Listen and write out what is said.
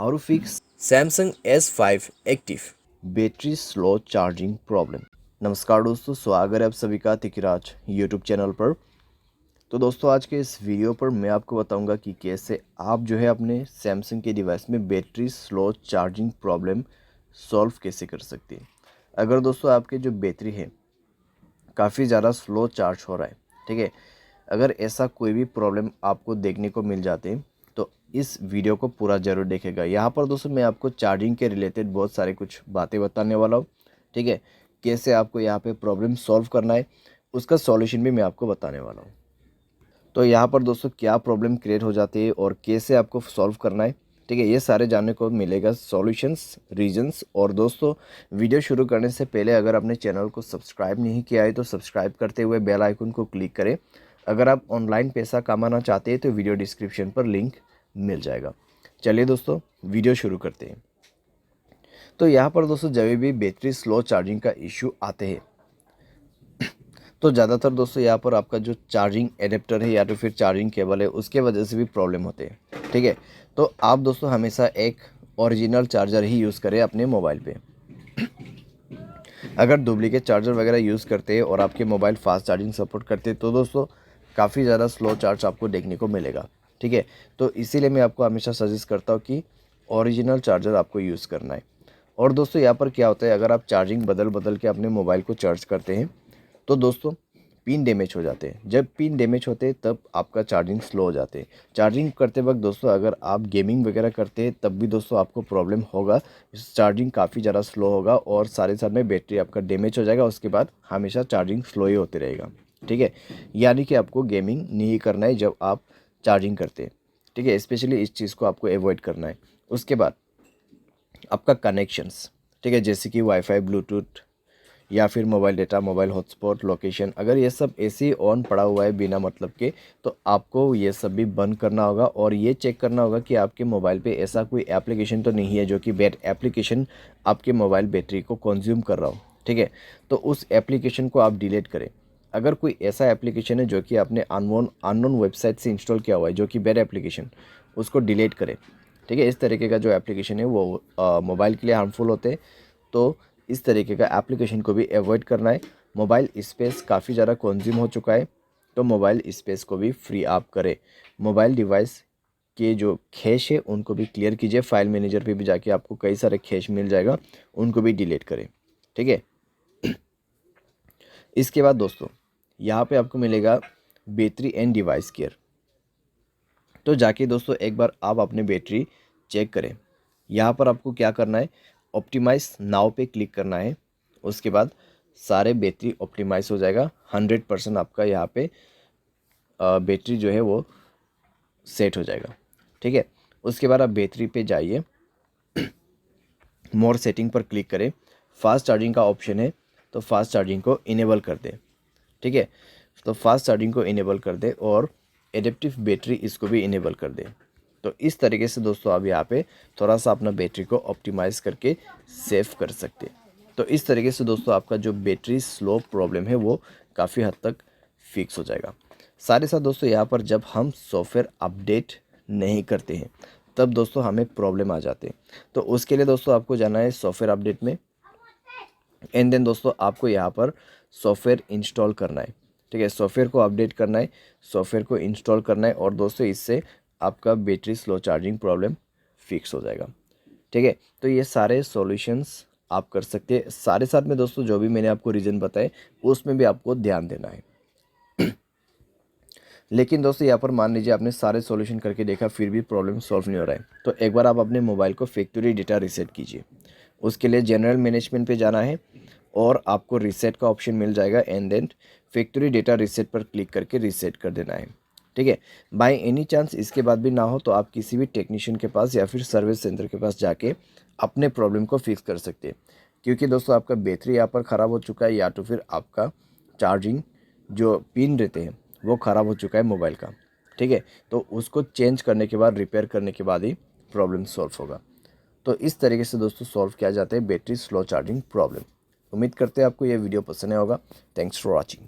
How to fix Samsung S5 Active battery slow charging problem. नमस्कार दोस्तों, स्वागत है आप सभी का टिकीराज यूट्यूब चैनल पर। तो दोस्तों आज के इस वीडियो पर मैं आपको बताऊंगा कि कैसे आप जो है अपने सैमसंग के डिवाइस में battery slow charging problem solve कैसे कर सकते हैं। अगर दोस्तों आपके जो बैटरी है काफ़ी ज़्यादा स्लो चार्ज हो रहा है, ठीक है, अगर ऐसा कोई भी प्रॉब्लम आपको देखने को मिल जाते हैं तो इस वीडियो को पूरा ज़रूर देखेगा। यहाँ पर दोस्तों मैं आपको चार्जिंग के रिलेटेड बहुत सारे कुछ बातें बताने वाला हूँ, ठीक है। कैसे आपको यहाँ पे प्रॉब्लम सॉल्व करना है उसका सॉल्यूशन भी मैं आपको बताने वाला हूँ। तो यहाँ पर दोस्तों क्या प्रॉब्लम क्रिएट हो जाती है और कैसे आपको सॉल्व करना है, ठीक है, ये सारे जानने को मिलेगा, सॉल्यूशंस, रीजंस। और दोस्तों वीडियो शुरू करने से पहले अगर आपने चैनल को सब्सक्राइब नहीं किया है तो सब्सक्राइब करते हुए बेल आइकन को क्लिक करें। अगर आप ऑनलाइन पैसा कमाना चाहते हैं तो वीडियो डिस्क्रिप्शन पर लिंक मिल जाएगा। चलिए दोस्तों वीडियो शुरू करते हैं। तो यहाँ पर दोस्तों जब भी बैटरी स्लो चार्जिंग का इशू आते हैं तो ज़्यादातर दोस्तों यहाँ पर आपका जो चार्जिंग एडेप्टर है या तो फिर चार्जिंग केबल है उसके वजह से भी प्रॉब्लम होते हैं, ठीक है। तो आप दोस्तों हमेशा एक ओरिजिनल चार्जर ही यूज़ करें अपने मोबाइल पे। अगर डुप्लीकेट चार्जर वगैरह यूज़ करते हैं और आपके मोबाइल फास्ट चार्जिंग सपोर्ट करते हैं तो दोस्तों काफ़ी ज़्यादा स्लो चार्ज आपको देखने को मिलेगा, ठीक है। तो इसीलिए मैं आपको हमेशा सजेस्ट करता हूँ कि ओरिजिनल चार्जर आपको यूज़ करना है। और दोस्तों यहाँ पर क्या होता है, अगर आप चार्जिंग बदल बदल के अपने मोबाइल को चार्ज करते हैं तो दोस्तों पिन डैमेज हो जाते हैं। जब पिन डैमेज होते हैं तब आपका चार्जिंग स्लो हो जाते हैं। चार्जिंग करते वक्त दोस्तों अगर आप गेमिंग वगैरह करते हैं तब भी दोस्तों आपको प्रॉब्लम होगा, चार्जिंग काफ़ी ज़्यादा स्लो होगा और सारे साथ में बैटरी आपका डैमेज हो जाएगा। उसके बाद हमेशा चार्जिंग स्लो ही होते रहेगा, ठीक है। यानी कि आपको गेमिंग नहीं करना है जब आप चार्जिंग करते हैं, ठीक है। स्पेशली इस चीज़ को आपको अवॉइड करना है। उसके बाद आपका कनेक्शंस, ठीक है, जैसे कि वाईफाई, ब्लूटूथ या फिर mobile data, mobile hotspot, location, अगर ये सब ऐसे ही ऑन पड़ा हुआ है बिना मतलब के तो आपको ये सब भी बंद करना होगा और ये चेक करना होगा कि आपके मोबाइल पे ऐसा कोई एप्लीकेशन तो नहीं है जो कि बैड एप्लीकेशन आपके मोबाइल बैटरी को कंज्यूम कर रहा हो, ठीक है। तो उस एप्लीकेशन को आप डिलीट करें। अगर कोई ऐसा एप्लीकेशन है जो कि आपने अननोन वेबसाइट से इंस्टॉल किया हुआ है जो कि बैड एप्लीकेशन, उसको डिलीट करें, ठीक है। इस तरीके का जो एप्लीकेशन है वो मोबाइल के लिए हार्मफुल होते हैं, तो इस तरीके का एप्लीकेशन को भी अवॉइड करना है। मोबाइल स्पेस काफ़ी ज़्यादा कंज्यूम हो चुका है तो मोबाइल स्पेस को भी फ्री आप करें। मोबाइल डिवाइस के जो कैश है उनको भी क्लियर कीजिए। फाइल मैनेजर पे भी जाके आपको कई सारे कैश मिल जाएगा, उनको भी डिलीट करें, ठीक है। इसके बाद दोस्तों यहाँ पे आपको मिलेगा बैटरी एंड डिवाइस केयर। तो जाके दोस्तों एक बार आप अपने बैटरी चेक करें। यहाँ पर आपको क्या करना है, ऑप्टिमाइज नाउ पे क्लिक करना है। उसके बाद सारे बैटरी ऑप्टिमाइज हो जाएगा। 100% आपका यहाँ पे बैटरी जो है वो सेट हो जाएगा, ठीक है। उसके बाद आप बैटरी पे जाइए, मोर सेटिंग पर क्लिक करें। फास्ट चार्जिंग का ऑप्शन है तो फास्ट चार्जिंग को इनेबल कर दें, ठीक है। तो फास्ट चार्जिंग को इनेबल कर दें और एडेप्टिव बैटरी इसको भी इनेबल कर दें। तो इस तरीके से दोस्तों आप यहाँ पे थोड़ा सा अपना बैटरी को ऑप्टिमाइज़ करके सेव कर सकते हैं। तो इस तरीके से दोस्तों आपका जो बैटरी स्लो प्रॉब्लम है वो काफ़ी हद तक फिक्स हो जाएगा। साथ ही साथ दोस्तों यहाँ पर जब हम सॉफ्टवेयर अपडेट नहीं करते हैं तब दोस्तों हमें प्रॉब्लम आ जाते हैं। तो उसके लिए दोस्तों आपको जाना है सॉफ्टवेयर अपडेट में, एंड देन दोस्तों आपको यहाँ पर सॉफ्टवेयर इंस्टॉल करना है, ठीक है। सॉफ्टवेयर को अपडेट करना है, सॉफ्टवेयर को इंस्टॉल करना है और दोस्तों इससे आपका battery slow charging problem fix हो जाएगा, ठीक है। तो ये सारे सॉल्यूशंस आप कर सकते हैं। सारे साथ में दोस्तों जो भी मैंने आपको रीज़न बताए उसमें भी आपको ध्यान देना है। लेकिन दोस्तों यहाँ पर मान लीजिए आपने सारे सॉल्यूशन करके देखा फिर भी प्रॉब्लम सॉल्व नहीं हो रहा है तो एक बार आप अपने मोबाइल को फैक्ट्री डेटा रीसेट कीजिए। उसके लिए जनरल मैनेजमेंट पे जाना है और आपको रीसेट का ऑप्शन मिल जाएगा, and then factory data reset पर क्लिक करके रीसेट कर देना है, ठीक है। बाय एनी चांस इसके बाद भी ना हो तो आप किसी भी टेक्नीशियन के पास या फिर सर्विस सेंटर के पास जाके अपने प्रॉब्लम को फिक्स कर सकते हैं। क्योंकि दोस्तों आपका बैटरी यहाँ पर ख़राब हो चुका है या तो फिर आपका चार्जिंग जो पिन रहते हैं वो ख़राब हो चुका है मोबाइल का, ठीक है। तो उसको चेंज करने के बाद, रिपेयर करने के बाद ही प्रॉब्लम सॉल्व होगा। तो इस तरीके से दोस्तों सॉल्व किया जाता है बैटरी स्लो चार्जिंग प्रॉब्लम। उम्मीद करते हैं आपको यह वीडियो पसंद आया होगा। Thanks for watching.